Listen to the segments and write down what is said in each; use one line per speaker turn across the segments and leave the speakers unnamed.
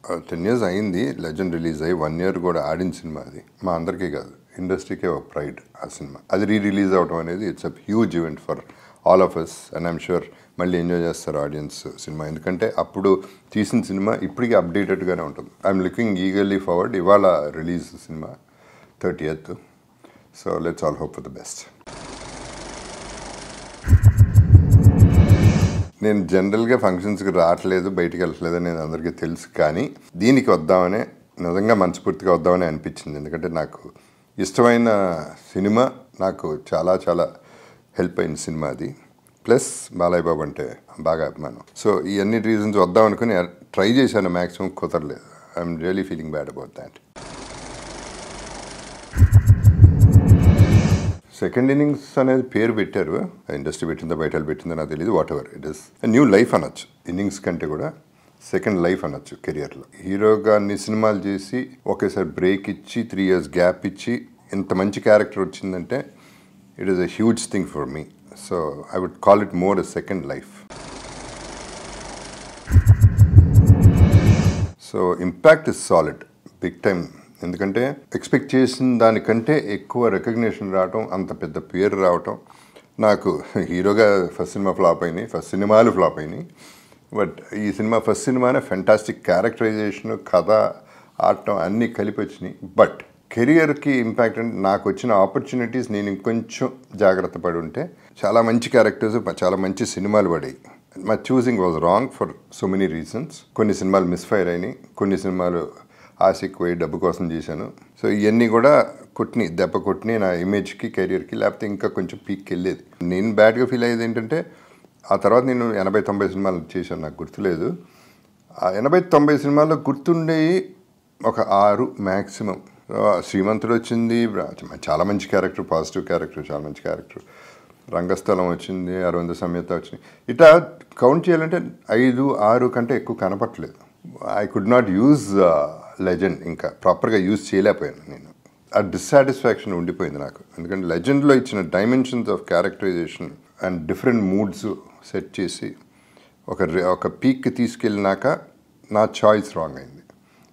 10 years అయింది legend release అయ్యి 1 year కూడా ఆడిన సినిమా అది. మా అందరికీ కాదు, ఇండస్ట్రీకే ఒక ప్రైడ్ ఆ సినిమా. అది రిలీజ్ అవడం అనేది it's a huge event for all of us and I'm sure మళ్ళీ ఎంజాయ్ చేస్తారు ఆడియన్స్ సినిమా. ఎందుకంటే అప్పుడు తీసిన సినిమా ఇప్పటికీ అప్డేటెడ్గానే ఉంటుంది. I'm looking eagerly forward. ఇవాళ release cinema 30th. So let's all hope for the best. నేను జనరల్గా ఫంక్షన్స్కి రావట్లేదు, బయటికి వెళ్ళట్లేదు అనేది అందరికీ తెలుసు. కానీ దీనికి వద్దామనే, నిజంగా మనస్ఫూర్తిగా వద్దామని అనిపించింది. ఎందుకంటే నాకు ఇష్టమైన సినిమా, నాకు చాలా చాలా హెల్ప్ అయిన సినిమా అది. ప్లస్ బాలయ్య బాబు అంటే బాగా అభిమానం. సో ఈ అన్ని రీజన్స్ వద్దాం అనుకుని ట్రై చేశాను, మ్యాక్సిమం కుదరలేదు. I'm really feeling bad about that. Second innings అనేది పేరు పెట్టారు, ఇండస్ట్రీ పెట్టిందో బయట పెట్టిందో నాకు తెలియదు. What ever it is new life అనొచ్చు. ఇన్నింగ్స్ కంటే కూడా సెకండ్ లైఫ్ అనొచ్చు కెరియర్లో. హీరోగా అన్ని సినిమాలు చేసి ఒకేసారి బ్రేక్ ఇచ్చి 3 years గ్యాప్ ఇచ్చి ఇంత మంచి క్యారెక్టర్ వచ్చిందంటే it is a huge thing for me. So I would call it more a second life. So impact is solid, big time. ఎందుకంటే ఎక్స్పెక్ట్ చేసిన దానికంటే ఎక్కువ రికగ్నిషన్ రావటం, అంత పెద్ద పేరు రావటం. నాకు హీరోగా ఫస్ట్ సినిమా ఫ్లాప్ అయినాయి, ఫస్ట్ సినిమాలు ఫ్లాప్ అయినాయి. బట్ ఈ సినిమా ఫస్ట్ సినిమానే ఫెంటాస్టిక్ క్యారెక్టరైజేషన్, కథ, ఆడటం అన్నీ కలిపి వచ్చినాయి. బట్ కెరియర్కి ఇంపాక్ట్ అంటే నాకు వచ్చిన ఆపర్చునిటీస్ నేను ఇంకొంచెం జాగ్రత్త పడి ఉంటే చాలా మంచి క్యారెక్టర్స్, చాలా మంచి సినిమాలు పడాయి. My choosing was wrong for so many reasons. కొన్ని సినిమాలు మిస్ఫైర్ అయినాయి, కొన్ని సినిమాలు ఆశకి పోయి డబ్బు కోసం చేశాను. సో ఇవన్నీ కూడా దెబ్బ కొట్టిని నా ఇమేజ్కి, కెరియర్కి. లేకపోతే ఇంకా కొంచెం పీక్కి వెళ్ళేది. నేను బ్యాడ్గా ఫీల్ అయ్యేది ఏంటంటే ఆ తర్వాత నేను 80-90 సినిమాలు చేశాను, నాకు గుర్తులేదు. ఆ 80-90 సినిమాల్లో గుర్తుండేవి ఒక 6 మ్యాక్సిమం. శ్రీమంతుడు వచ్చింది, చాలా మంచి క్యారెక్టర్, పాజిటివ్ క్యారెక్టర్, చాలా మంచి క్యారెక్టర్. రంగస్థలం వచ్చింది, అరవింద సమేత వచ్చింది. ఇట్లా కౌంట్ చేయాలంటే 5-6 కంటే ఎక్కువ కనపట్లేదు. I could not use legend, ఇంకా ప్రాపర్గా యూజ్ చేయలేకపోయాను నేను. ఆ డిస్సాటిస్ఫాక్షన్ ఉండిపోయింది నాకు. ఎందుకంటే లెజెండ్లో ఇచ్చిన dimensions of characterisation and different moods set చేసి ఒక పీక్కి తీసుకెళ్ళినాక నా చాయిస్ రాంగ్ అయింది.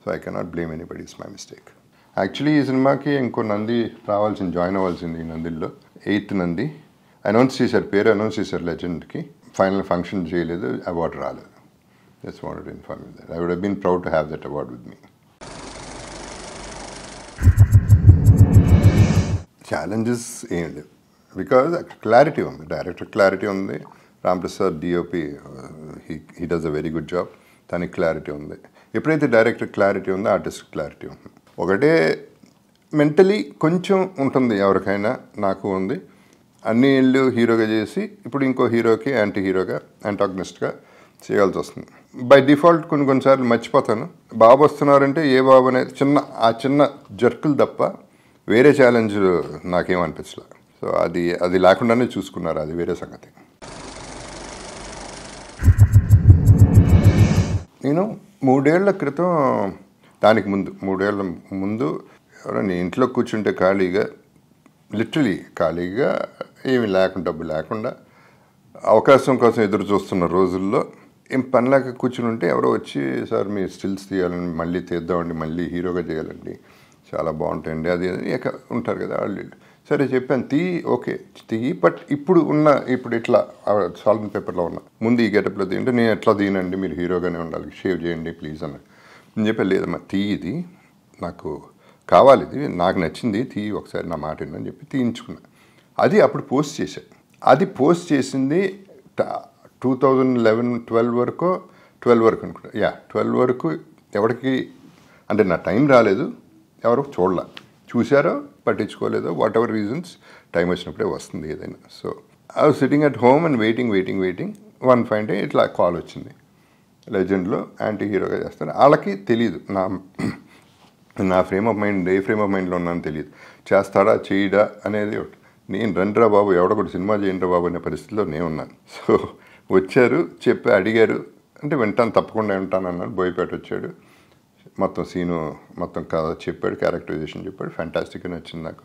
So I cannot blame anybody, it's my mistake. Actually ఈ సినిమాకి ఇంకో నంది రావాల్సింది, జాయిన్ అవ్వాల్సింది. ఈ నందిలో 8th నంది అనౌన్స్ చేశారు, పేరు అనౌన్స్ చేశారు లెజెండ్కి. ఫైనల్ ఫంక్షన్ చేయలేదు, అవార్డు రాలేదు. Just wanted to inform you that. I would have been proud to have that award with me. Challenges ఏం లేవు, బికాజ్ క్లారిటీ ఉంది, డైరెక్టర్ క్లారిటీ ఉంది. Ramprasad DOP, he does a very good job. తనకి clarity ఉంది. ఎప్పుడైతే director clarity ఉందో artist clarity ఉంది. ఒకటే మెంటలీ కొంచెం ఉంటుంది ఎవరికైనా, నాకు ఉంది. అన్ని ఏళ్ళు హీరోగా చేసి ఇప్పుడు ఇంకో హీరోకి యాంటాగనిస్ట్గా చేయాల్సి వస్తుంది. బై డిఫాల్ట్ కొన్నిసార్లు మర్చిపోతాను. బాబు వస్తున్నారంటే ఏ బాబు అనేది చిన్న జర్కులు తప్ప వేరే ఛాలెంజ్ నాకేమనిపించలే. సో అది లేకుండానే చూసుకున్నారు, అది వేరే సంగతి. నేను 3 ఏళ్ల క్రితం, దానికి ముందు 3 ఏళ్ల ముందు ఎవరైనా ఇంట్లో కూర్చుంటే ఖాళీగా, లిటరలీ ఖాళీగా, ఏమి లేకుండా, డబ్బు లేకుండా, అవకాశం కోసం ఎదురు చూస్తున్న రోజుల్లో ఏం పనిలాగా కూర్చుని ఉంటే ఎవరో వచ్చి, సార్ మీ స్టిల్స్ తీయాలని, మళ్ళీ తీద్దామండి, మళ్ళీ హీరోగా చేయాలండి, చాలా బాగుంటాయండి, అది ఉంటారు కదా వాళ్ళు. సరే చెప్పాను, ఓకే తీయి, బట్ ఇప్పుడు ఇట్లా సాల్ట్ అండ్ పేపర్లో ఉన్నా, ముందు ఈ గెటప్లో తీయంటే నేను ఎట్లా తీయనండి, మీరు హీరోగానే ఉండాలి, షేవ్ చేయండి ప్లీజ్ అన్న. నేను చెప్పాను, లేదమ్మా ఇది నాకు కావాలి, ఇది నాకు నచ్చింది, ఒకసారి నా మాట అని చెప్పి తీయించుకున్నా. అది అప్పుడు పోస్ట్ చేశాను. అది పోస్ట్ చేసింది 2011-12 వరకు అనుకుంటా. 12 వరకు ఎవరికి అంటే నా టైం రాలేదు, ఎవరు చూశారో పట్టించుకోలేదో, వాట్ ఎవర్ రీజన్స్, టైం వచ్చినప్పుడే వస్తుంది ఏదైనా. So I was sitting at home and waiting. 1 fine day ఇట్లా కాల్ వచ్చింది, లెజెండ్లో యాంటీ హీరోగా చేస్తాను. వాళ్ళకి తెలియదు నా frame of mind, A frame of మైండ్లో ఉన్నానో తెలియదు. చేస్తాడా చేయడా అనేది ఒకటి. నేను రండిరా బాబు, ఎవడొకటి సినిమా చేయండిరా బాబు అనే పరిస్థితిలో నేను ఉన్నాను. సో వచ్చారు, అడిగారు అంటే వింటాను, తప్పకుండా వింటాను అన్నాడు. బోయపేట వచ్చాడు, మొత్తం సీను, మొత్తం కథ చెప్పాడు, క్యారెక్టరైజేషన్ చెప్పాడు. ఫ్యాంటాస్టిక్గా నచ్చింది నాకు,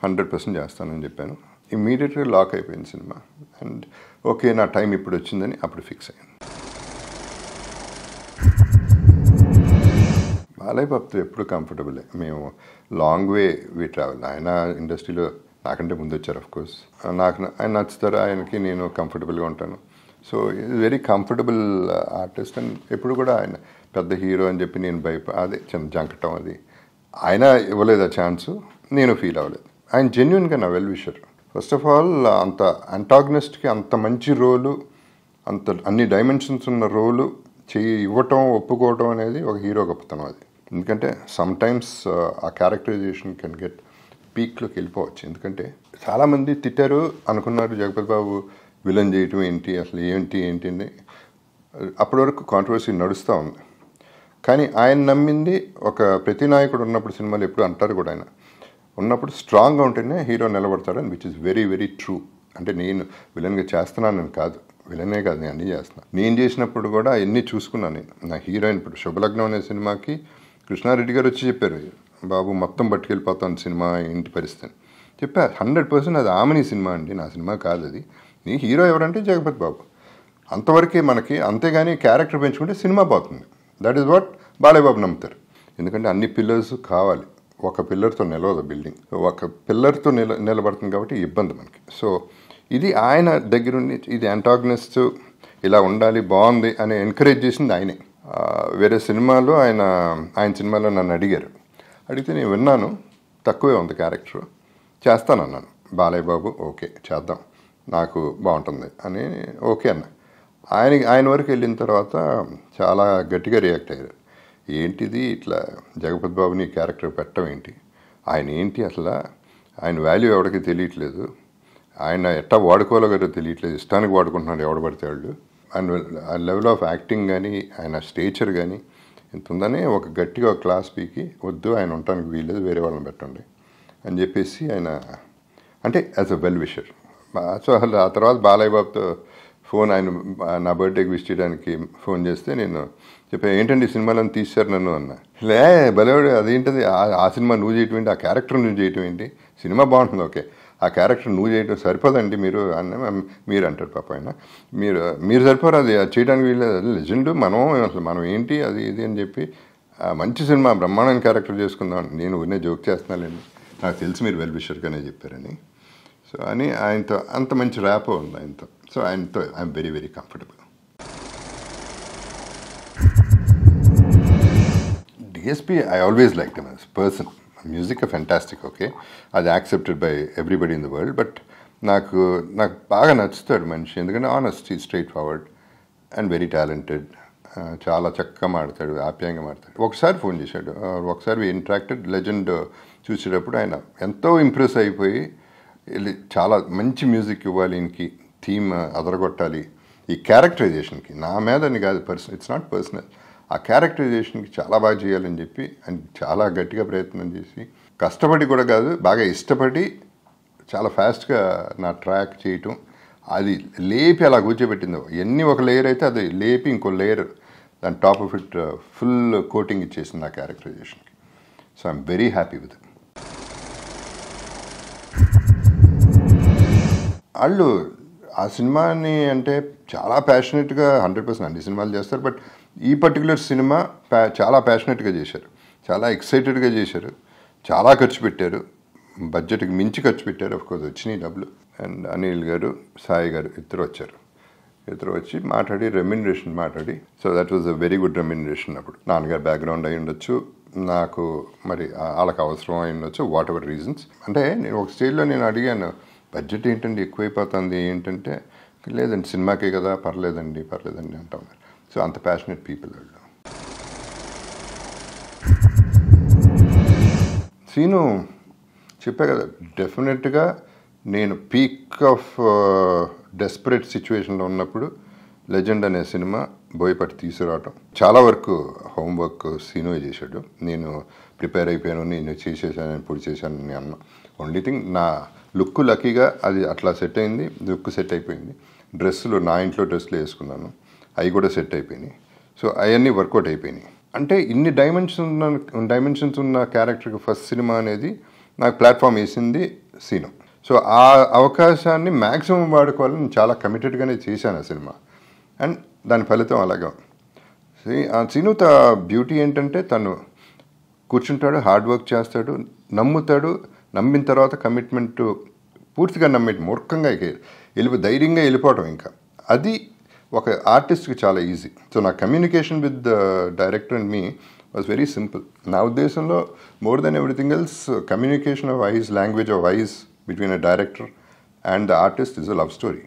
100% చేస్తానని చెప్పాను. ఇమ్మీడియట్గా లాక్ అయిపోయింది సినిమా. అండ్ ఓకే, నా టైం ఇప్పుడు వచ్చిందని అప్పుడు ఫిక్స్ అయ్యాను. బాలయ్య బాబుతో ఎప్పుడు కంఫర్టబులే. మేము లాంగ్ వే ట్రావెల్. ఆయన ఇండస్ట్రీలో నాకంటే ముందు వచ్చారు కోర్స్. ఆయన నచ్చుతారు, ఆయనకి నేను కంఫర్టబుల్గా ఉంటాను. సో ఇది వెరీ కంఫర్టబుల్ ఆర్టిస్ట్. అండ్ ఎప్పుడు కూడా ఆయన పెద్ద హీరో అని చెప్పి నేను అదే చిన్న జంకటం అది ఆయన ఇవ్వలేదు ఆ ఛాన్సు, నేను ఫీల్ అవ్వలేదు. ఆయన జెన్యున్గా నా well wisher. First of all అంత అంటాగనిస్ట్కి అంత మంచి రోలు, అంత అన్ని డైమెన్షన్స్ ఉన్న రోలు ఇవ్వటం ఒప్పుకోవటం అనేది ఒక హీరో గొప్పతనం అది. ఎందుకంటే సమ్టైమ్స్ ఆ క్యారెక్టరైజేషన్ కెన్ గెట్ పీక్లోకి వెళ్ళిపోవచ్చు. ఎందుకంటే చాలామంది తిట్టారు అనుకున్నారు జగపతి బాబు విలన్ చేయటం ఏంటి, అసలు ఏంటి అని అప్పటి వరకు కాంట్రవర్సీ నడుస్తూ ఉంది. కానీ ఆయన నమ్మింది ఒక ప్రతి నాయకుడు ఉన్నప్పుడు సినిమాలు ఎప్పుడు అంటారు కూడా, ఆయన ఉన్నప్పుడు స్ట్రాంగ్గా ఉంటేనే హీరో నిలబడతాడని, which is very very true. అంటే నేను విలన్గా చేస్తున్నానని కాదు, విలనే కాదు, నేను అన్నీ చేస్తున్నాను. నేను చేసినప్పుడు కూడా ఎన్ని చూసుకున్నాను నేను. నా హీరోయిన్ ఇప్పుడు శుభలగ్నం అనే సినిమాకి కృష్ణారెడ్డి గారు వచ్చి చెప్పారు, బాబు మొత్తం పట్టుకెళ్ళిపోతాను సినిమా ఇంటి పరిస్థితిని చెప్పారు. 100% అది ఆమెని సినిమా అండి, నా సినిమా కాదు అది. నీ హీరో ఎవరంటే జగపతి బాబు, అంతవరకే మనకి. అంతేగాని క్యారెక్టర్ పెంచుకుంటే సినిమా పోతుంది. That is what Balayya Babu నమ్ముతారు. ఎందుకంటే అన్ని పిల్లర్స్ కావాలి, ఒక పిల్లర్తో నిలవదు బిల్డింగ్, ఒక పిల్లర్తో నిలబడుతుంది కాబట్టి ఇబ్బంది మనకి. సో ఇది ఆయన దగ్గరుండి ఇది యాంటాగనిస్ట్ ఇలా ఉండాలి బాగుంది అని ఎంకరేజ్ చేసింది ఆయనే. వేరే సినిమాలో ఆయన సినిమాలో నన్ను అడిగితే నేను విన్నాను, తక్కువే ఉంది క్యారెక్టర్, చేస్తానన్నాను. బాలయ్య బాబు ఓకే చేద్దాం, నాకు బాగుంటుంది అని ఓకే అన్న. ఆయన వరకు వెళ్ళిన తర్వాత చాలా గట్టిగా రియాక్ట్ అయ్యారు. ఏంటిది ఇట్లా జగపతి బాబుని క్యారెక్టర్ పెట్టడం ఏంటి, ఆయన ఏంటి అసలు, ఆయన వాల్యూ ఎవరికి తెలియట్లేదు, ఆయన ఎట్టా వాడుకోవాలో కదా తెలియట్లేదు, ఇష్టానికి వాడుకుంటున్నాడు ఎవడు పడితే వాళ్ళు. ఆ లెవెల్ ఆఫ్ యాక్టింగ్ కానీ ఆయన స్టేచర్ కానీ ఎంత ఉందని ఒక గట్టిగా ఒక క్లాస్ పీకి వద్దు, ఆయన ఉండటానికి వీల్లేదు, వేరే వాళ్ళని పెట్టండి అని చెప్పేసి ఆయన అంటే as a well wisher. So అసలు ఆ తర్వాత బాలయ్య బాబుతో ఫోన్, ఆయన నా బర్త్డేకి విష్ చేయడానికి ఫోన్ చేస్తే నేను చెప్పాను, ఏంటండి సినిమాలను తీశారు నన్ను అన్న. లే బలేవాడు, అదేంటది ఆ సినిమా నువ్వు చేయటం ఏంటి, ఆ క్యారెక్టర్ నువ్వు చేయటం ఏంటి, సినిమా బాగుంటుంది ఓకే, ఆ క్యారెక్టర్ నువ్వు చేయటం సరిపోదండి మీరు మీరు అంటారు పాప ఆయన. మీరు సరిపోరు, అది చేయడానికి వీళ్ళది, లెజెండ్ మనం ఏంటి అది ఇది అని చెప్పి మంచి సినిమా బ్రహ్మాండమైన క్యారెక్టర్ చేసుకుందాం. నేను ఉనే జోక్ చేస్తున్నానండి, నాకు తెలిసి మీరు వెల్ విషర్గానే చెప్పారని. సో అని ఆయనతో అంత మంచి ర్యాపో ఉంది ఆయనతో. సో ఆయనతో I'm very very comfortable. DSP I always like him as person. Music fantastic okay, అది accepted by everybody in the world. But నాకు బాగా నచ్చుతాడు మనిషి, ఎందుకంటే honest, straight forward and very talented. చాలా చక్కగా మాడతాడు, ఆప్యాయంగా మాడతాడు. ఒకసారి ఫోన్ చేశాడు, ఒకసారి ఇంటరాక్టెడ్. లెజెండ్ చూసేటప్పుడు ఆయన ఎంతో ఇంప్రెస్ అయిపోయి చాలా మంచి మ్యూజిక్ ఇవ్వాలి, ఈయనకి థీమ్ అదరగొట్టాలి, ఈ క్యారెక్టరైజేషన్కి నా మీద అని కాదు, ఇట్స్ నాట్ పర్సనల్, ఆ క్యారెక్టరైజేషన్కి చాలా బాగా చేయాలని చెప్పి ఆయన చాలా గట్టిగా ప్రయత్నం చేసి, కష్టపడి కూడా కాదు బాగా ఇష్టపడి చాలా ఫాస్ట్గా నా ట్రాక్ చేయటం, అది లేపి అలా కూర్చోబెట్టిందో. ఎన్ని ఒక లేయర్ అయితే అది లేపి ఇంకో లేయర్ దాని top of it full coating ఇచ్చేసింది ఆ క్యారెక్టరైజేషన్కి. So I'm very happy with. వాళ్ళు ఆ సినిమాని అంటే చాలా ప్యాషనెట్గా 100% అన్ని సినిమాలు చేస్తారు, బట్ ఈ పర్టికులర్ సినిమా చాలా ప్యాషనెట్గా చేశారు, చాలా ఎక్సైటెడ్గా చేశారు, చాలా ఖర్చు పెట్టారు, బడ్జెట్కి మించి ఖర్చు పెట్టారు. అఫ్కోర్స్ వచ్చినాయి డబ్బులు. అండ్ అనిల్ గారు, సాయి గారు ఇద్దరు వచ్చి మాట్లాడి రెమ్యునరేషన్ మాట్లాడి, so that was a very good remuneration. అప్పుడు నాన్నగారు బ్యాక్గ్రౌండ్ అయి ఉండొచ్చు, నాకు మరి వాళ్ళకి అవసరం అయి ఉండొచ్చు, వాట్ ఎవర్ రీజన్స్. అంటే నేను ఒక స్టేజ్లో నేను అడిగాను, బడ్జెట్ ఏంటండి ఎక్కువైపోతుంది ఏంటంటే, లేదండి సినిమాకే కదా పర్లేదండి అంటా ఉన్నారు. సో అంత ప్యాషనెట్ పీపుల్ వాళ్ళు. సీను చెప్పా కదా, డెఫినెట్గా నేను పీక్ ఆఫ్ డెస్పరేట్ సిచ్యువేషన్లో ఉన్నప్పుడు లెజెండ్ అనే సినిమా బోయపాటి తీసుకురావటం, చాలా వరకు హోంవర్క్ సీను చేశాడు. నేను ప్రిపేర్ అయిపోయాను, నేను చేసేసాను, ఇప్పుడు చేశాను అన్న. ఓన్లీ థింగ్ నా లుక్ లక్కీగా అది అట్లా సెట్ అయింది, లుక్ సెట్ అయిపోయింది. డ్రెస్సులు నా ఇంట్లో డ్రెస్సులు వేసుకున్నాను, అవి కూడా సెట్ అయిపోయినాయి. సో అవన్నీ వర్కౌట్ అయిపోయినాయి. అంటే ఇన్ని డైమెన్షన్స్ ఉన్న క్యారెక్టర్కి ఫస్ట్ సినిమా అనేది నాకు ప్లాట్ఫామ్ వేసింది సీను. సో ఆ అవకాశాన్ని మ్యాక్సిమం వాడుకోవాలని చాలా కమిటెడ్గానే చేశాను ఆ సినిమా. అండ్ దాని ఫలితం అలాగా. ఆ సీను బ్యూటీ ఏంటంటే తను కూర్చుంటాడు, హార్డ్ వర్క్ చేస్తాడు, నమ్ముతాడు, నమ్మిన తర్వాత కమిట్మెంట్ పూర్తిగా మూర్ఖంగా ధైర్యంగా వెళ్ళిపోవటం. ఇంకా అది ఒక ఆర్టిస్ట్కి చాలా ఈజీ. సో నా communication with the director and me was very simple. నా ఉద్దేశంలో more than everything else communication of voice, language of voice between a director and the artist is a love story.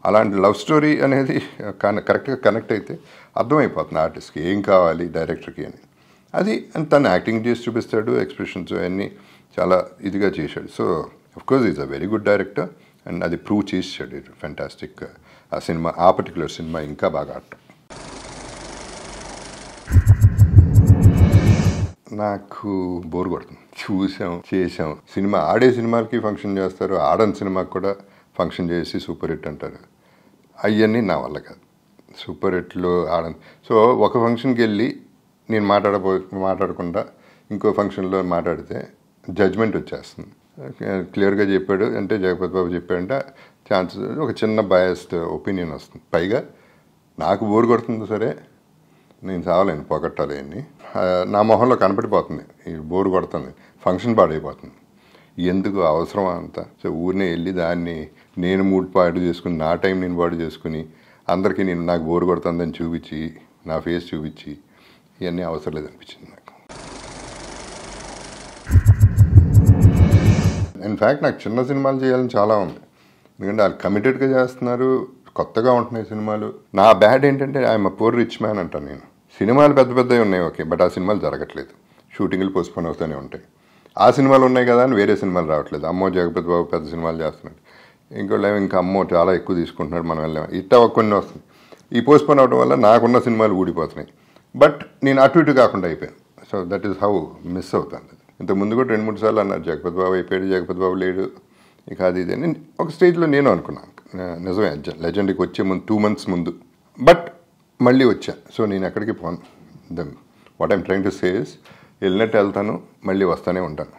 అలాంటి love story అనేది కరెక్ట్గా connect అయితే అర్థమైపోతుంది ఆర్టిస్ట్కి ఏం కావాలి డైరెక్టర్కి అని. అది తను యాక్టింగ్ చేసి చూపిస్తాడు, ఎక్స్ప్రెషన్స్ అన్నీ చాలా ఇదిగా చేశాడు. So of course is a very good director and అది ప్రూవ్ చేసాడు. ఫ్యాంటాస్టిక్. ఆ సినిమా, ఆ పర్టికులర్ సినిమా ఇంకా బాగా ఆడటం. నాకు బోర్ కొడుతుంది. చూసాం, చేసాం. సినిమా ఆడే సినిమాలకి ఫంక్షన్ చేస్తారు, ఆడని సినిమాకి కూడా ఫంక్షన్ చేసి సూపర్ హిట్ అంటారు. అవన్నీ నా వల్ల కాదు. సూపర్ హిట్లు ఆడని. సో ఒక ఫంక్షన్కి వెళ్ళి నేను మాట్లాడకుండా ఇంకో ఫంక్షన్లో మాట్లాడితే జడ్జ్మెంట్ వచ్చేస్తుంది. క్లియర్గా చెప్పాడు అంటే, జగపతి బాబు చెప్పాడంటే ఛాన్సెస్ ఒక చిన్న బయాస్డ్ ఒపీనియన్ వస్తుంది. పైగా నాకు బోర్ కొడుతుంది, సరే నేను చావలేను, పొగట్టాలి అని నా మొహంలో కనపడిపోతుంది. ఈ బోర్ కొడుతుంది, ఫంక్షన్ పాడైపోతుంది. ఎందుకు అవసరం అంతా? సో ఊరినే వెళ్ళి దాన్ని నేను మూడ్ పాడు చేసుకుని, నా టైం నేను పాడు చేసుకుని, అందరికీ నాకు బోర్ కొడుతుందని చూపించి, నా ఫేస్ చూపించి, ఇవన్నీ అవసరం లేదనిపించింది నాకు. ఇన్ఫ్యాక్ట్ నాకు చిన్న సినిమాలు చేయాలని చాలా ఉంది. ఎందుకంటే వాళ్ళు కమిటెడ్గా చేస్తున్నారు, కొత్తగా ఉంటున్నాయి సినిమాలు. నా బ్యాడ్ ఏంటంటే I'm a poor rich man అంటాను నేను. సినిమాలు పెద్ద పెద్దవి ఉన్నాయి, ఓకే, బట్ ఆ సినిమాలు జరగట్లేదు. షూటింగ్లు పోస్ట్పోన్ అవుతూనే ఉంటాయి. ఆ సినిమాలు ఉన్నాయి కదా అని వేరే సినిమాలు రావట్లేదు. అమ్మో జగపతి బాబు పెద్ద సినిమాలు చేస్తున్నాడు, ఇంకోళ్ళు ఇంకా అమ్మో చాలా ఎక్కువ తీసుకుంటున్నాడు, మనం వెళ్ళాము, ఇట్లా కొన్ని వస్తుంది. ఈ పోస్ట్పోన్ అవడం వల్ల నాకున్న సినిమాలు ఊడిపోతున్నాయి. బట్ నేను అటు ఇటు కాకుండా అయిపోయాను. So that is how miss అవుతాను. ఇంతకుముందు కూడా 2-3 సార్లు అన్నారు జగపతి బాబు అయిపోయాడు, జగపతి బాబు లేడు, ఇక అది ఇది అని ఒక స్టేజ్లో నేను అనుకున్నాను. నిజమే, లెజెండ్కి వచ్చే ముందు 2 months ముందు. బట్ మళ్ళీ వచ్చా. సో నేను ఎక్కడికి పోను. What I'm trying to say is, వెళ్ళినట్టు వెళ్తాను, మళ్ళీ వస్తూనే ఉంటాను.